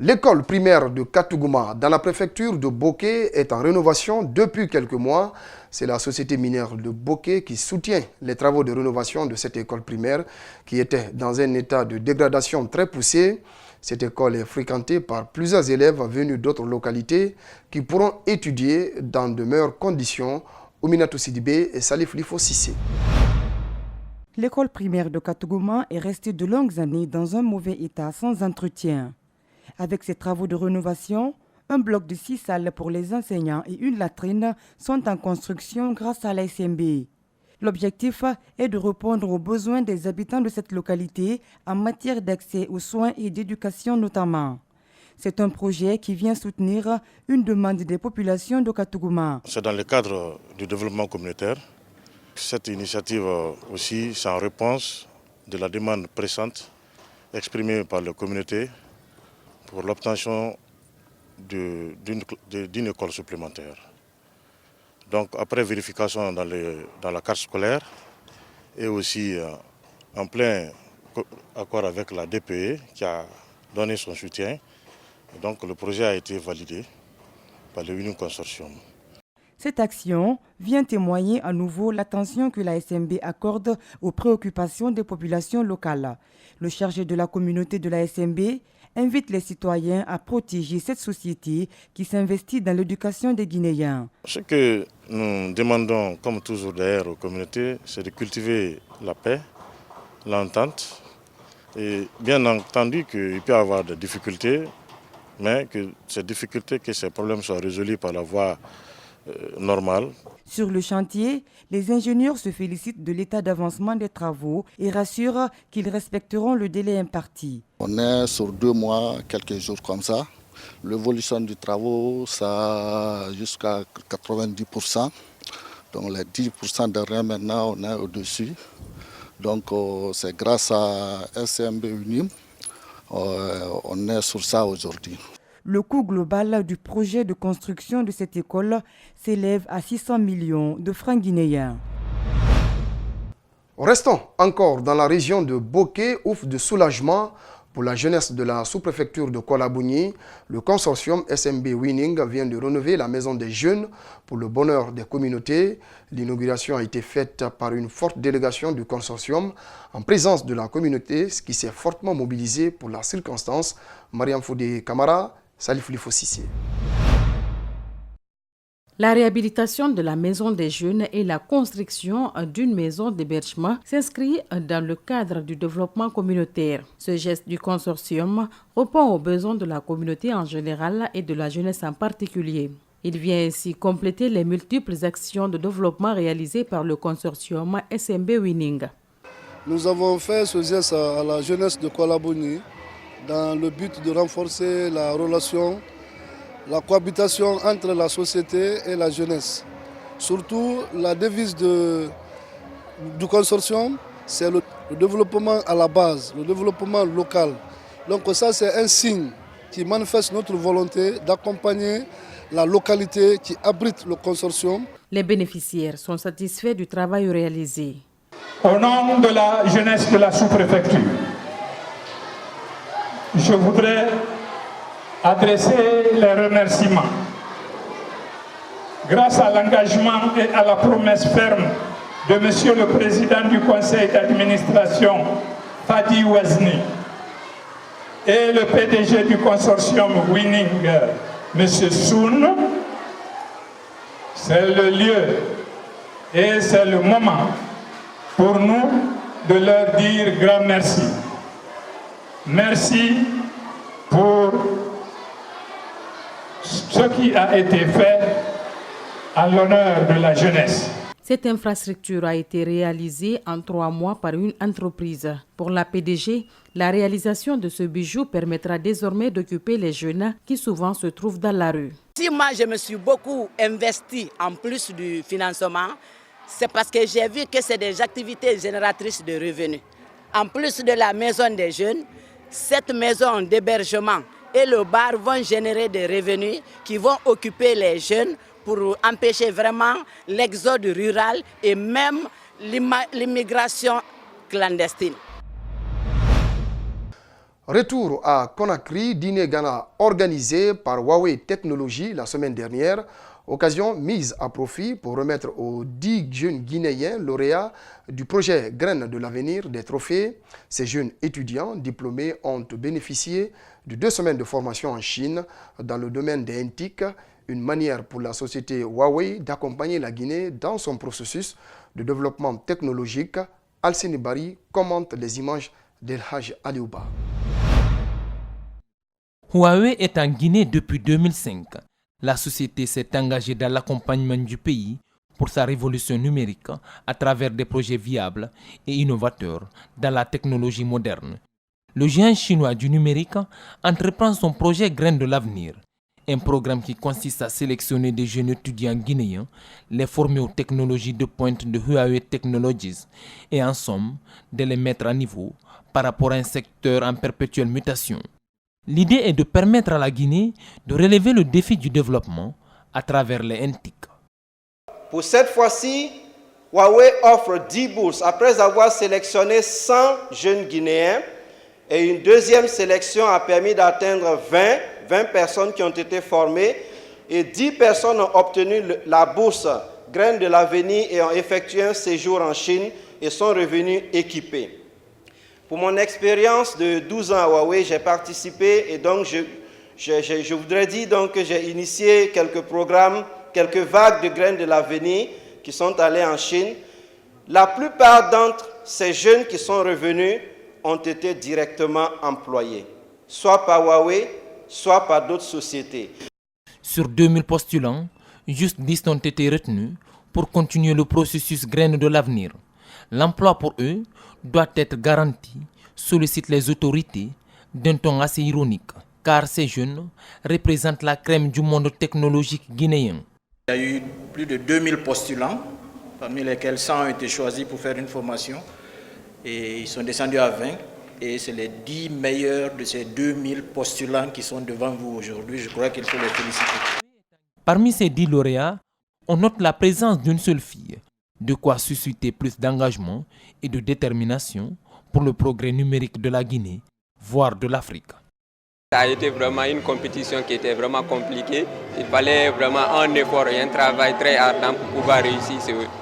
L'école primaire de Katouguma, dans la préfecture de Boké, est en rénovation depuis quelques mois. C'est la société minière de Boké qui soutient les travaux de rénovation de cette école primaire qui était dans un état de dégradation très poussé. Cette école est fréquentée par plusieurs élèves venus d'autres localités qui pourront étudier dans de meilleures conditions. Ouminatou Sidibé et Salif Lifo Sissé. L'école primaire de Katouguma est restée de longues années dans un mauvais état sans entretien. Avec ces travaux de rénovation, un bloc de 6 salles pour les enseignants et une latrine sont en construction grâce à la SMB. L'objectif est de répondre aux besoins des habitants de cette localité en matière d'accès aux soins et d'éducation notamment. C'est un projet qui vient soutenir une demande des populations de Katouguma. C'est dans le cadre du développement communautaire. Cette initiative aussi, c'est en réponse de la demande pressante exprimée par la communauté pour l'obtention d'une école supplémentaire. Donc après vérification dans la carte scolaire et aussi en plein accord avec la DPE qui a donné son soutien, donc le projet a été validé par le Union Consortium. Cette action vient témoigner à nouveau l'attention que la SMB accorde aux préoccupations des populations locales. Le chargé de la communauté de la SMB invite les citoyens à protéger cette société qui s'investit dans l'éducation des Guinéens. Ce que nous demandons, comme toujours d'ailleurs aux communautés, c'est de cultiver la paix, l'entente. Et bien entendu qu'il peut y avoir des difficultés, mais que ces difficultés, que ces problèmes soient résolus par la voie normale. Sur le chantier, les ingénieurs se félicitent de l'état d'avancement des travaux et rassurent qu'ils respecteront le délai imparti. On est sur 2 mois, quelques jours comme ça. L'évolution du travaux, ça jusqu'à 90%. Donc les 10% de rien maintenant, on est au-dessus. Donc c'est grâce à SMB Unim, on est sur ça aujourd'hui. Le coût global du projet de construction de cette école s'élève à 600 millions de francs guinéens. Restons encore dans la région de Boké, ouf de soulagement pour la jeunesse de la sous-préfecture de Kolabougni. Le consortium SMB Winning vient de rénover la maison des jeunes pour le bonheur des communautés. L'inauguration a été faite par une forte délégation du consortium en présence de la communauté, ce qui s'est fortement mobilisé pour la circonstance. Mariam Foudé Kamara, Salif Lifo Sissé. La réhabilitation de la maison des jeunes et la construction d'une maison d'hébergement s'inscrit dans le cadre du développement communautaire. Ce geste du consortium répond aux besoins de la communauté en général et de la jeunesse en particulier. Il vient ainsi compléter les multiples actions de développement réalisées par le consortium SMB Winning. Nous avons fait ce geste à la jeunesse de Kolabougni dans le but de renforcer la relation, la cohabitation entre la société et la jeunesse. Surtout, la devise du consortium, c'est le développement à la base, le développement local. Donc ça, c'est un signe qui manifeste notre volonté d'accompagner la localité qui abrite le consortium. Les bénéficiaires sont satisfaits du travail réalisé. Au nom de la jeunesse de la sous-préfecture, je voudrais adresser les remerciements. Grâce à l'engagement et à la promesse ferme de Monsieur le Président du Conseil d'administration, Fadi Ouazni, et le PDG du consortium Winning, M. Soun, c'est le lieu et c'est le moment pour nous de leur dire grand merci. Merci pour ce qui a été fait à l'honneur de la jeunesse. Cette infrastructure a été réalisée en 3 mois par une entreprise. Pour la PDG, la réalisation de ce bijou permettra désormais d'occuper les jeunes qui souvent se trouvent dans la rue. Si moi je me suis beaucoup investi en plus du financement, c'est parce que j'ai vu que c'est des activités génératrices de revenus. En plus de la maison des jeunes, cette maison d'hébergement et le bar vont générer des revenus qui vont occuper les jeunes pour empêcher vraiment l'exode rural et même l'immigration clandestine. Retour à Conakry, dîner Ghana organisé par Huawei Technologies la semaine dernière. Occasion mise à profit pour remettre aux 10 jeunes Guinéens lauréats du projet Graines de l'avenir des trophées. Ces jeunes étudiants diplômés ont bénéficié de 2 semaines de formation en Chine dans le domaine des NTIC, une manière pour la société Huawei d'accompagner la Guinée dans son processus de développement technologique. Alcine Bari commente les images d'El Haj Aliouba. Huawei est en Guinée depuis 2005. La société s'est engagée dans l'accompagnement du pays pour sa révolution numérique à travers des projets viables et innovateurs dans la technologie moderne. Le géant chinois du numérique entreprend son projet Graines de l'avenir, un programme qui consiste à sélectionner des jeunes étudiants guinéens, les former aux technologies de pointe de Huawei Technologies et en somme de les mettre à niveau par rapport à un secteur en perpétuelle mutation. L'idée est de permettre à la Guinée de relever le défi du développement à travers les NTIC. Pour cette fois-ci, Huawei offre 10 bourses après avoir sélectionné 100 jeunes Guinéens et une deuxième sélection a permis d'atteindre 20 personnes qui ont été formées et 10 personnes ont obtenu la bourse Graines de l'avenir et ont effectué un séjour en Chine et sont revenus équipés. Pour mon expérience de 12 ans à Huawei, j'ai participé et donc je voudrais dire donc que j'ai initié quelques programmes, quelques vagues de Graines de l'avenir qui sont allées en Chine. La plupart d'entre ces jeunes qui sont revenus ont été directement employés, soit par Huawei, soit par d'autres sociétés. Sur 2000 postulants, juste 10 ont été retenus pour continuer le processus Graines de l'avenir. L'emploi pour eux doit être garanti, sollicite les autorités d'un ton assez ironique, car ces jeunes représentent la crème du monde technologique guinéen. Il y a eu plus de 2000 postulants, parmi lesquels 100 ont été choisis pour faire une formation, et ils sont descendus à 20, et c'est les 10 meilleurs de ces 2000 postulants qui sont devant vous aujourd'hui. Je crois qu'il faut les féliciter. Parmi ces 10 lauréats, on note la présence d'une seule fille, de quoi susciter plus d'engagement et de détermination pour le progrès numérique de la Guinée, voire de l'Afrique. Ça a été vraiment une compétition qui était vraiment compliquée. Il fallait vraiment un effort et un travail très ardent pour pouvoir réussir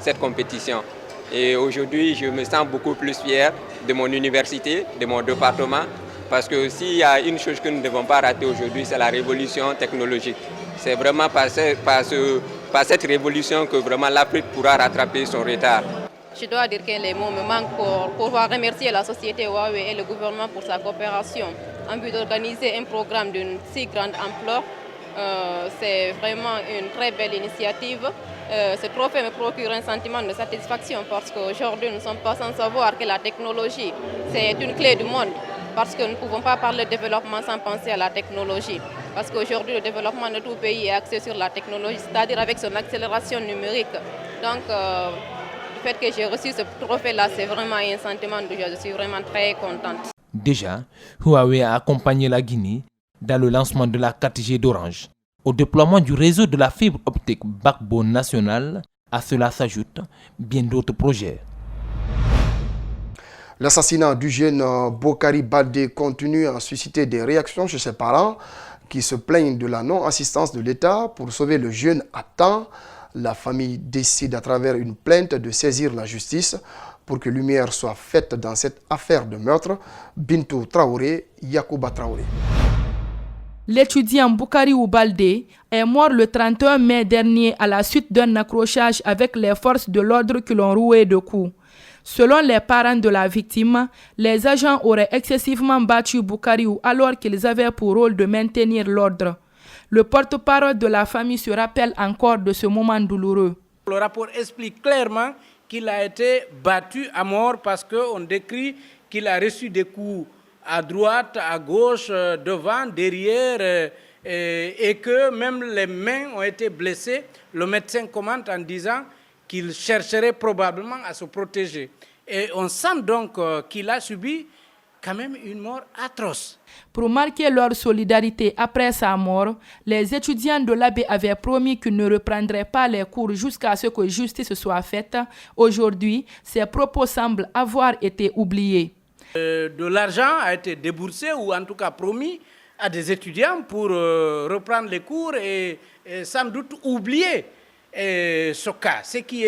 cette compétition. Et aujourd'hui, je me sens beaucoup plus fier de mon université, de mon département, parce que s'il y a une chose que nous ne devons pas rater aujourd'hui, c'est la révolution technologique. C'est vraiment par cette révolution que vraiment l'Afrique pourra rattraper son retard. Je dois dire que les mots me manquent pour pouvoir remercier la société Huawei et le gouvernement pour sa coopération en vue d'organiser un programme d'une si grande ampleur. C'est vraiment une très belle initiative. Ce trophée me procure un sentiment de satisfaction parce qu'aujourd'hui nous ne sommes pas sans savoir que la technologie c'est une clé du monde. Parce que nous ne pouvons pas parler de développement sans penser à la technologie. Parce qu'aujourd'hui, le développement de tout pays est axé sur la technologie, c'est-à-dire avec son accélération numérique. Donc, du fait que j'ai reçu ce trophée-là, c'est vraiment un sentiment de joie. Je suis vraiment très contente. Déjà, Huawei a accompagné la Guinée dans le lancement de la 4G d'Orange. Au déploiement du réseau de la fibre optique backbone nationale, à cela s'ajoutent bien d'autres projets. L'assassinat du jeune Bokari Baldé continue à susciter des réactions chez ses parents qui se plaignent de la non-assistance de l'État pour sauver le jeune à temps. La famille décide à travers une plainte de saisir la justice pour que lumière soit faite dans cette affaire de meurtre. Bintou Traoré, Yacouba Traoré. L'étudiant Bokari Baldé est mort le 31 mai dernier à la suite d'un accrochage avec les forces de l'ordre qui l'ont roué de coups. Selon les parents de la victime, les agents auraient excessivement battu Boukariou alors qu'ils avaient pour rôle de maintenir l'ordre. Le porte-parole de la famille se rappelle encore de ce moment douloureux. Le rapport explique clairement qu'il a été battu à mort parce qu'on décrit qu'il a reçu des coups à droite, à gauche, devant, derrière et que même les mains ont été blessées. Le médecin commente en disant qu'il chercherait probablement à se protéger. Et on sent donc qu'il a subi quand même une mort atroce. Pour marquer leur solidarité après sa mort, les étudiants de l'AB avaient promis qu'ils ne reprendraient pas les cours jusqu'à ce que justice soit faite. Aujourd'hui, ces propos semblent avoir été oubliés. De l'argent a été déboursé ou en tout cas promis à des étudiants pour reprendre les cours et sans doute oublier ce cas, ce qui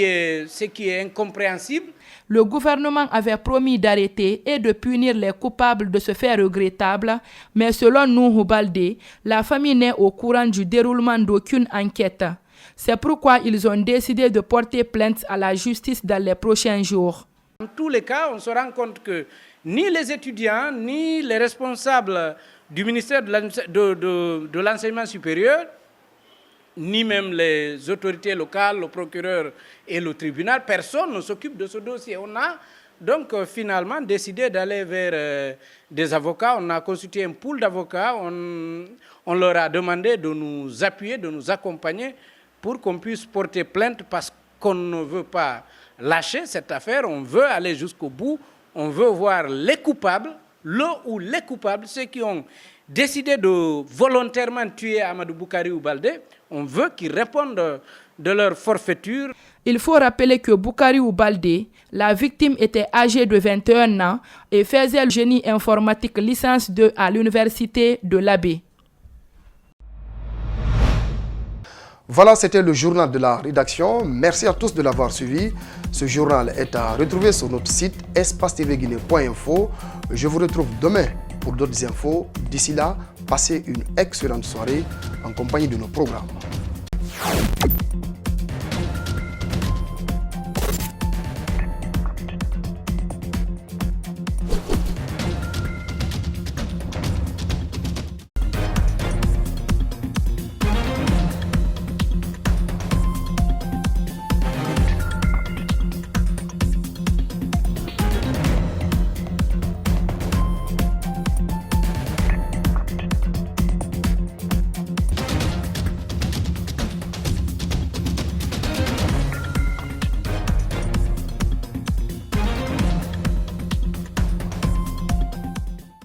est incompréhensible. Le gouvernement avait promis d'arrêter et de punir les coupables de ce fait regrettable, mais selon Nuhu Baldé, la famille n'est au courant du déroulement d'aucune enquête. C'est pourquoi ils ont décidé de porter plainte à la justice dans les prochains jours. Dans tous les cas, on se rend compte que ni les étudiants, ni les responsables du ministère de l'enseignement supérieur, ni même les autorités locales, le procureur et le tribunal, personne ne s'occupe de ce dossier. On a donc finalement décidé d'aller vers des avocats. On a constitué un pool d'avocats. On leur a demandé de nous appuyer, de nous accompagner pour qu'on puisse porter plainte parce qu'on ne veut pas lâcher cette affaire. On veut aller jusqu'au bout. On veut voir les coupables, les coupables, ceux qui ont décidé de volontairement tuer Amadou Boukari Oubalde. On veut qu'ils répondent de leur forfaiture. Il faut rappeler que Boukari Oubalde, la victime, était âgée de 21 ans et faisait le génie informatique licence 2 à l'université de l'Abbé. Voilà, c'était le journal de la rédaction. Merci à tous de l'avoir suivi. Ce journal est à retrouver sur notre site espacetvguinée.info. Je vous retrouve demain pour d'autres infos. D'ici là, passez une excellente soirée en compagnie de nos programmes.